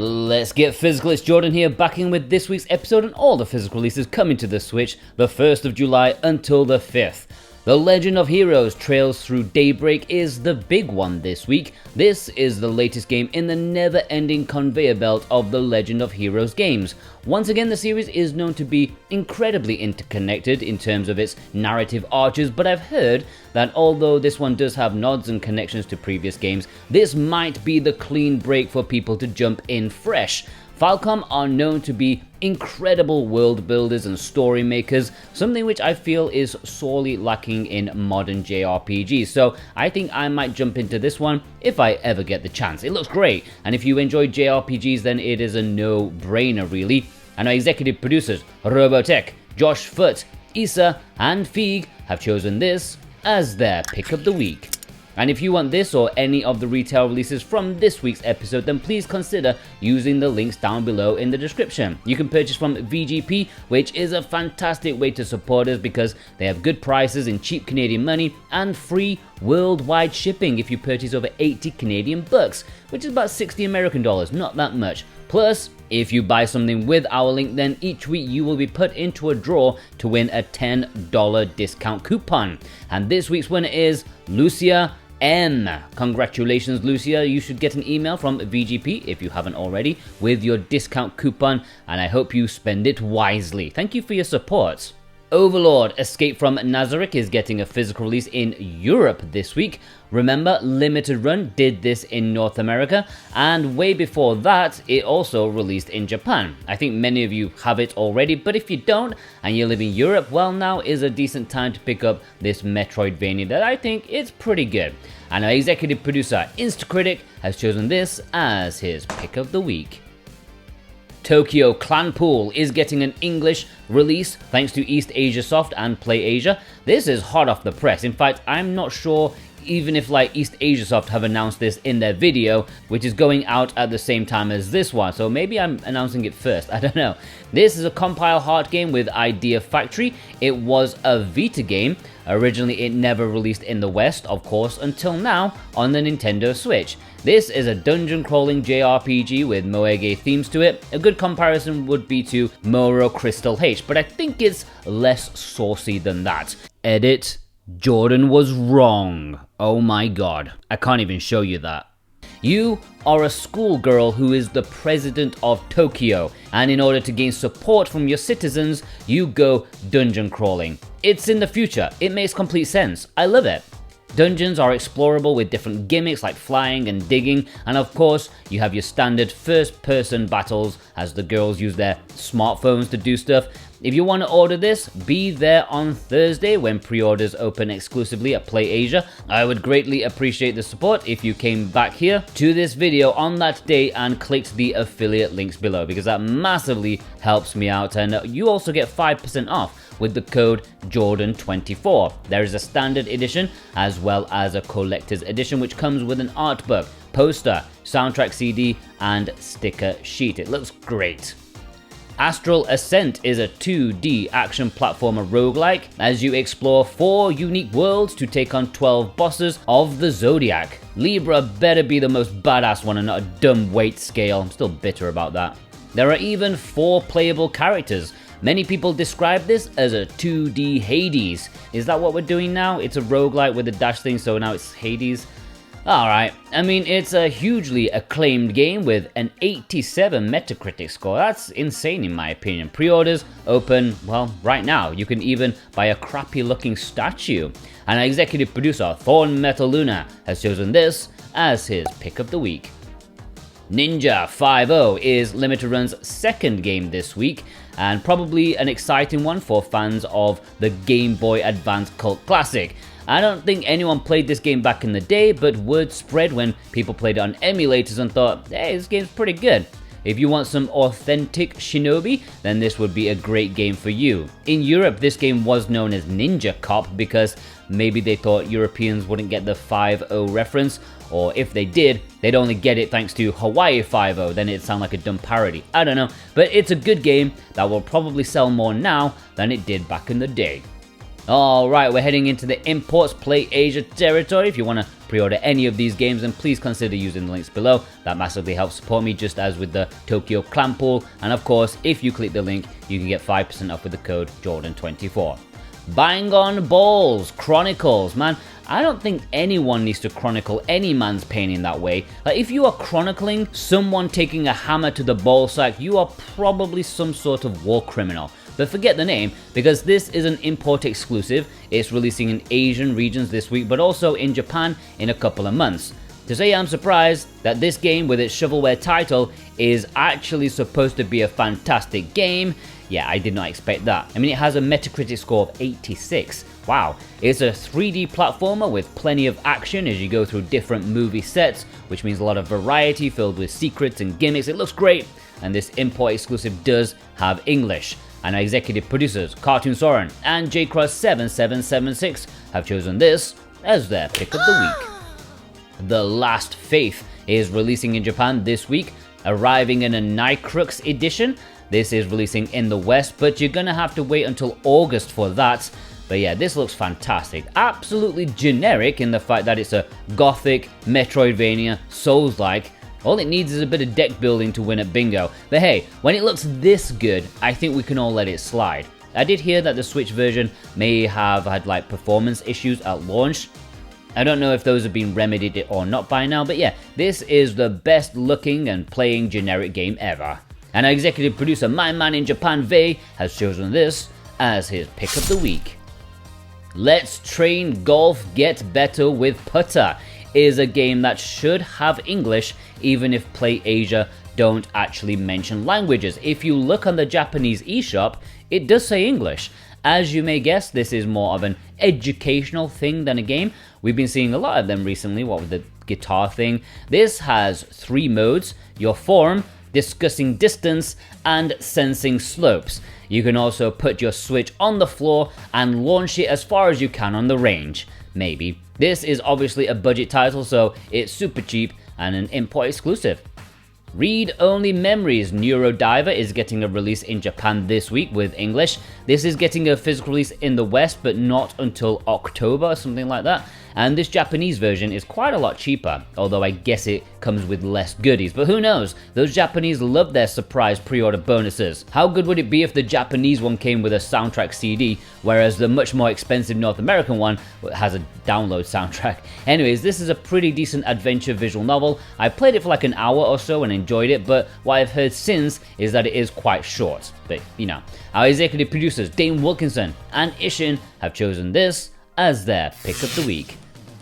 Let's get physical. It's Jordan here, back in with this week's episode and all the physical releases coming to the Switch the 1st of July until the 5th. The Legend of Heroes Trails Through Daybreak is the big one this week. This is the latest game in the never-ending conveyor belt of the Legend of Heroes games. Once again, the series is known to be incredibly interconnected in terms of its narrative arches, but I've heard that although this one does have nods and connections to previous games, this might be the clean break for people to jump in fresh. Falcom are known to be incredible world builders and story makers, something which I feel is sorely lacking in modern JRPGs, so I think I might jump into this one if I ever get the chance. It looks great, and if you enjoy JRPGs then it is a no-brainer really. And our executive producers, Robotech, Josh Foote, Issa and Feig have chosen this as their pick of the week. And if you want this or any of the retail releases from this week's episode, then please consider using the links down below in the description. You can purchase from VGP, which is a fantastic way to support us because they have good prices in cheap Canadian money and free worldwide shipping if you purchase over 80 Canadian bucks, which is about 60 American dollars, not that much. Plus, if you buy something with our link, then each week you will be put into a draw to win a $10 discount coupon. And this week's winner is Lucia M. Congratulations, Lucia. You should get an email from VGP if you haven't already with your discount coupon, and I hope you spend it wisely. Thank you for your support. Overlord Escape from Nazarick is getting a physical release in Europe this week. Remember, Limited Run did this in North America, and way before that, it also released in Japan. I think many of you have it already, but if you don't, and you live in Europe, well, now is a decent time to pick up this Metroidvania that I think is pretty good. And our executive producer, Instacritic, has chosen this as his pick of the week. Tokyo Clanpool is getting an English release thanks to East Asia Soft and Play Asia. This is hot off the press. In fact, I'm not sure even if East Asia Soft have announced this in their video, which is going out at the same time as this one, so maybe I'm announcing it first, I don't know. This is a compile heart game with Idea Factory. It was a Vita game. Originally it never released in the West, of course, until now on the Nintendo Switch. This is a dungeon crawling JRPG with Moege themes to it. A good comparison would be to Moro Crystal H, but I think it's less saucy than that. Edit: Jordan was wrong. Oh my god, I can't even show you that. You are a schoolgirl who is the president of Tokyo, and in order to gain support from your citizens, you go dungeon crawling. It's in the future, it makes complete sense, I love it. Dungeons are explorable with different gimmicks like flying and digging, and of course, you have your standard first-person battles as the girls use their smartphones to do stuff. If you want to order this, be there on Thursday when pre-orders open exclusively at Play Asia. I would greatly appreciate the support if you came back here to this video on that day and clicked the affiliate links below, because that massively helps me out, and you also get 5% off with the code Jordan24. There is a standard edition as well as a collector's edition which comes with an art book, poster, soundtrack CD and sticker sheet. It looks great. Astral Ascent is a 2D action platformer roguelike as you explore 4 unique worlds to take on 12 bosses of the Zodiac. Libra better be the most badass one and not a dumb weight scale. I'm still bitter about that. There are even 4 playable characters. Many people describe this as a 2D Hades. Is that what we're doing now? It's a roguelike with a dash thing, so now it's Hades? Alright, I mean, it's a hugely acclaimed game with an 87 Metacritic score. That's insane in my opinion. Pre-orders open, well, right now. You can even buy a crappy looking statue. And our executive producer, Thorn Metal Luna, has chosen this as his pick of the week. Ninja 5-0 is Limited Run's second game this week, and probably an exciting one for fans of the Game Boy Advance cult classic. I don't think anyone played this game back in the day, but word spread when people played it on emulators and thought, hey, this game's pretty good. If you want some authentic shinobi, then this would be a great game for you. In Europe, this game was known as Ninja Cop because maybe they thought Europeans wouldn't get the 5-0 reference, or if they did, they'd only get it thanks to Hawaii 5-0, then it'd sound like a dumb parody. I don't know, but it's a good game that will probably sell more now than it did back in the day. Alright, we're heading into the Imports Play Asia territory. If you want to pre-order any of these games, then please consider using the links below. That massively helps support me, just as with the Tokyo Clanpool. And of course, if you click the link, you can get 5% off with the code Jordan24. Bang on balls, Chronicles, man. I don't think anyone needs to chronicle any man's pain in that way. Like, if you are chronicling someone taking a hammer to the ball sack, you are probably some sort of war criminal. But forget the name, because this is an import exclusive. It's releasing in Asian regions this week, but also in Japan in a couple of months. To say I'm surprised that this game with its shovelware title is actually supposed to be a fantastic game, yeah, I did not expect that. I mean, it has a Metacritic score of 86. Wow. It's a 3D platformer with plenty of action as you go through different movie sets, which means a lot of variety filled with secrets and gimmicks. It looks great, and this import exclusive does have English. And our executive producers, Cartoon Soren and JCross7776, have chosen this as their pick of the week. The Last Faith is releasing in Japan this week, arriving in a Nycrux edition. This is releasing in the West, but you're gonna have to wait until August for that. But yeah, this looks fantastic. Absolutely generic in the fact that it's a gothic, Metroidvania, Souls-like. All it needs is a bit of deck building to win at bingo. But hey, when it looks this good, I think we can all let it slide. I did hear that the Switch version may have had like performance issues at launch. I don't know if those have been remedied or not by now, but yeah, this is the best looking and playing generic game ever. And our executive producer, my man in Japan, Vei, has chosen this as his pick of the week. Let's Train Golf Get Better with Putter is a game that should have English, even if Play Asia don't actually mention languages. If you look on the Japanese eShop, it does say English. As you may guess, this is more of an educational thing than a game. We've been seeing a lot of them recently, what with the guitar thing. This has 3 modes: your form, discussing distance, and sensing slopes. You can also put your Switch on the floor and launch it as far as you can on the range. Maybe. This is obviously a budget title, so it's super cheap and an import exclusive. Read Only Memories NEURODIVER is getting a release in Japan this week with English. This is getting a physical release in the West, but not until October or something like that. And this Japanese version is quite a lot cheaper, although I guess it comes with less goodies. But who knows? Those Japanese love their surprise pre-order bonuses. How good would it be if the Japanese one came with a soundtrack CD, whereas the much more expensive North American one has a download soundtrack? Anyways, this is a pretty decent adventure visual novel. I played it for like an hour or so and enjoyed it, but what I've heard since is that it is quite short. But, you know, our executive producers, Dane Wilkinson and Ishin, have chosen this as their pick of the week.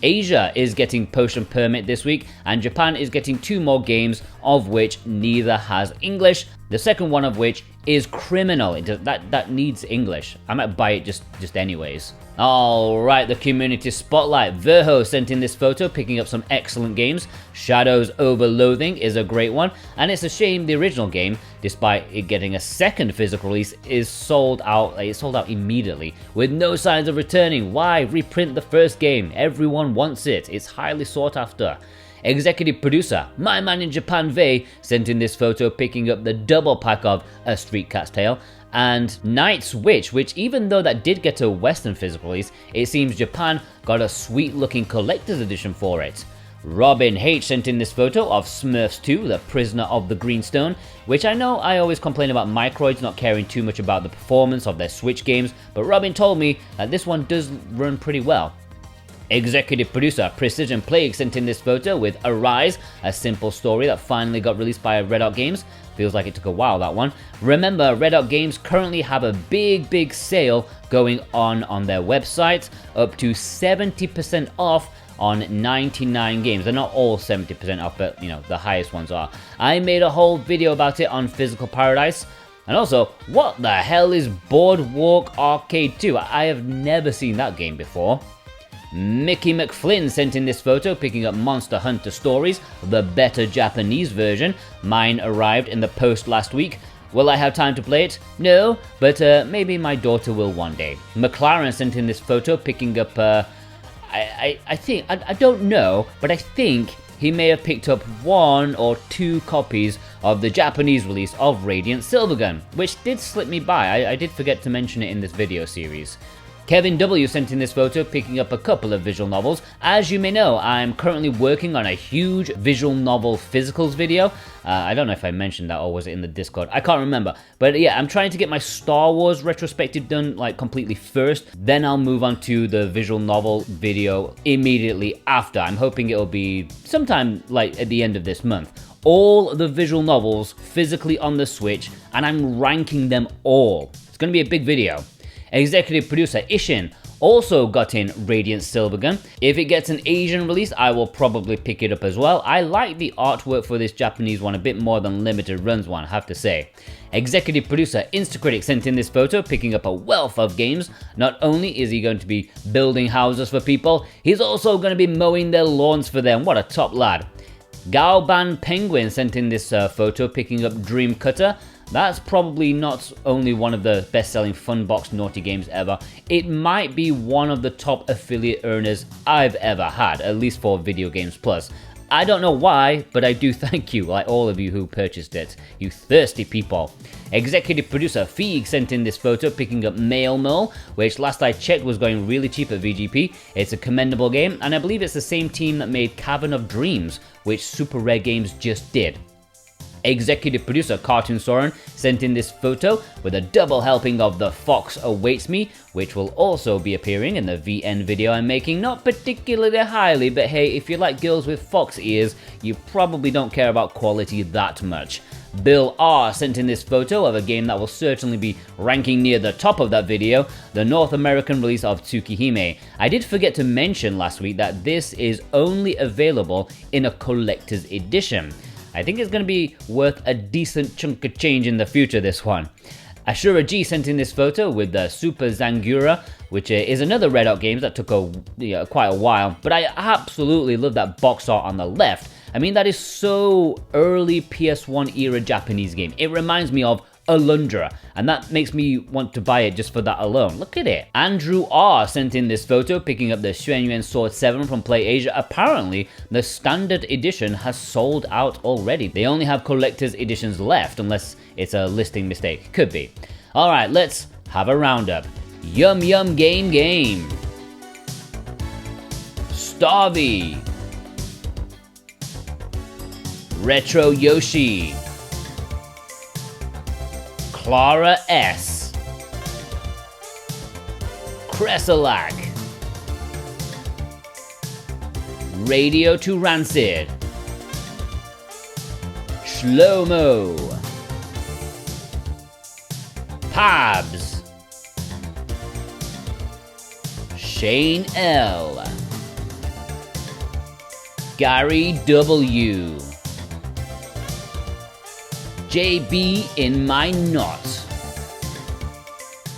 Asia is getting Potion Permit this week, and Japan is getting 2 more games, of which neither has English. The second one of which is Criminal. That needs English. I might buy it just anyways. Alright, the community spotlight. Verho sent in this photo picking up some excellent games. Shadows Over Loathing is a great one, and it's a shame the original game, despite it getting a second physical release, is sold out. It's sold out immediately with no signs of returning. Why reprint the first game? Everyone wants it. It's highly sought after. Executive producer, my man in Japan, Vei, sent in this photo picking up the double pack of A Street Cat's Tale and Night's Witch, which even though that did get a Western physical release, it seems Japan got a sweet looking collector's edition for it. Robin H sent in this photo of Smurfs 2, The Prisoner of the Greenstone, which I know I always complain about Microids not caring too much about the performance of their Switch games, but Robin told me that this one does run pretty well. Executive producer Precision Plague sent in this photo with Arise, a simple story that finally got released by Red Hot Games. Feels like it took a while, that one. Remember, Red Hot Games currently have a big sale going on their website, up to 70% off on 99 games. They're not all 70% off, but you know, the highest ones are. I made a whole video about it on Physical Paradise. And also, what the hell is Boardwalk Arcade 2? I have never seen that game before. Mickey McFlynn sent in this photo picking up Monster Hunter Stories, the better Japanese version. Mine arrived in the post last week. Will I have time to play it? No, but maybe my daughter will one day. McLaren sent in this photo picking up, I don't know, but I think he may have picked up 1 or 2 copies of the Japanese release of Radiant Silvergun, which did slip me by. I did forget to mention it in this video series. Kevin W sent in this photo picking up a couple of visual novels. As you may know, I'm currently working on a huge visual novel physicals video. I don't know if I mentioned that or was it in the Discord. I can't remember. But yeah, I'm trying to get my Star Wars retrospective done like completely first. Then I'll move on to the visual novel video immediately after. I'm hoping it'll be sometime like at the end of this month. All the visual novels physically on the Switch, and I'm ranking them all. It's going to be a big video. Executive producer Ishin also got in Radiant Silvergun. If it gets an Asian release, I will probably pick it up as well. I like the artwork for this Japanese one a bit more than Limited Runs one, I have to say. Executive producer Instacritic sent in this photo picking up a wealth of games. Not only is he going to be building houses for people, he's also going to be mowing their lawns for them. What a top lad. Gaoban Penguin sent in this photo picking up Dream Cutter. That's probably not only one of the best-selling Funbox naughty games ever, it might be one of the top affiliate earners I've ever had, at least for Video Games Plus. I don't know why, but I do thank you, like all of you who purchased it, you thirsty people. Executive producer Feig sent in this photo picking up Mail Mill, which last I checked was going really cheap at VGP. It's a commendable game, and I believe it's the same team that made Cavern of Dreams, which Super Rare Games just did. Executive producer Cartoon Soren sent in this photo with a double helping of The Fox Awaits Me, which will also be appearing in the VN video I'm making, not particularly highly, but hey, if you like girls with fox ears, you probably don't care about quality that much. Bill R sent in this photo of a game that will certainly be ranking near the top of that video, the North American release of Tsukihime. I did forget to mention last week that this is only available in a collector's edition. I think it's going to be worth a decent chunk of change in the future, this one. Ashura G sent in this photo with the Super Zangura, which is another Red Hot game that took quite a while, but I absolutely love that box art on the left. I mean, that is so early PS1 era Japanese game. It reminds me of Alundra, and that makes me want to buy it just for that alone. Look at it. Andrew R sent in this photo picking up the Xuanyuan Sword 7 from Play Asia. Apparently, the standard edition has sold out already. They only have collector's editions left, unless it's a listing mistake. Could be. Alright, let's have a roundup. Yum Yum Game. Starvey. Retro Yoshi. Clara S. Cressalac. Radio to Rancid. Shlomo. Pabs. Shane L. Gary W. JB in my knot.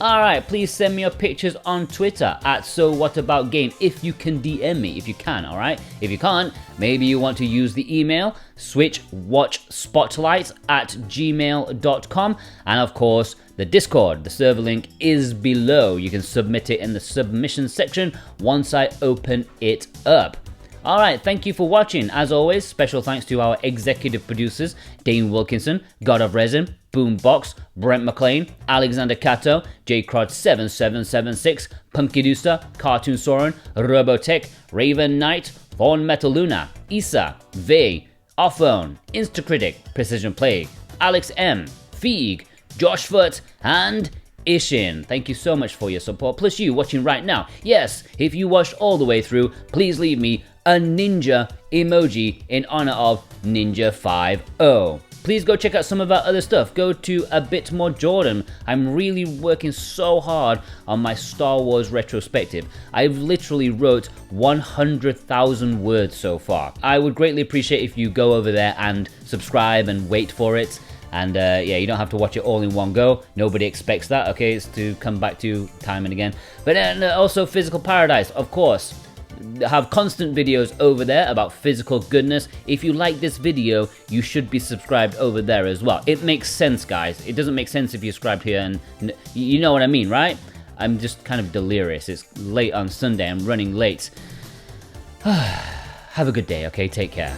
Alright, please send me your pictures on Twitter at SoWhatAboutGame if you can DM me, if you can, alright? If you can't, maybe you want to use the email switchwatchspotlight@gmail.com, and of course the Discord. The server link is below. You can submit it in the submission section once I open it up. Alright, thank you for watching. As always, special thanks to our executive producers, Dane Wilkinson, God of Resin, Boombox, Brent McLean, Alexander Cato, JCrod7776, Punkidusa, Cartoon Soren, Robotech, Raven Knight, Thorn Metal Luna, Issa, Vey, Offphone, Instacritic, Precision Plague, Alex M, Feig, Josh Foot, and Ishin. Thank you so much for your support, plus you watching right now. Yes, if you watched all the way through, please leave me a ninja emoji in honor of Ninja 5-0. Please go check out some of our other stuff. Go to A Bit More Jordan. I'm really working so hard on my Star Wars retrospective. I've literally wrote 100,000 words so far. I would greatly appreciate if you go over there and subscribe and wait for it. And yeah, you don't have to watch it all in one go. Nobody expects that, okay? It's to come back to time and again. But also Physical Paradise, of course. Have constant videos over there about physical goodness. If you like this video, you should be subscribed over there as well. It makes sense, guys. It doesn't make sense if you're subscribed here, and you know what I mean, right? I'm just kind of delirious. It's late on Sunday. I'm running late. Have a good day, okay? Take care.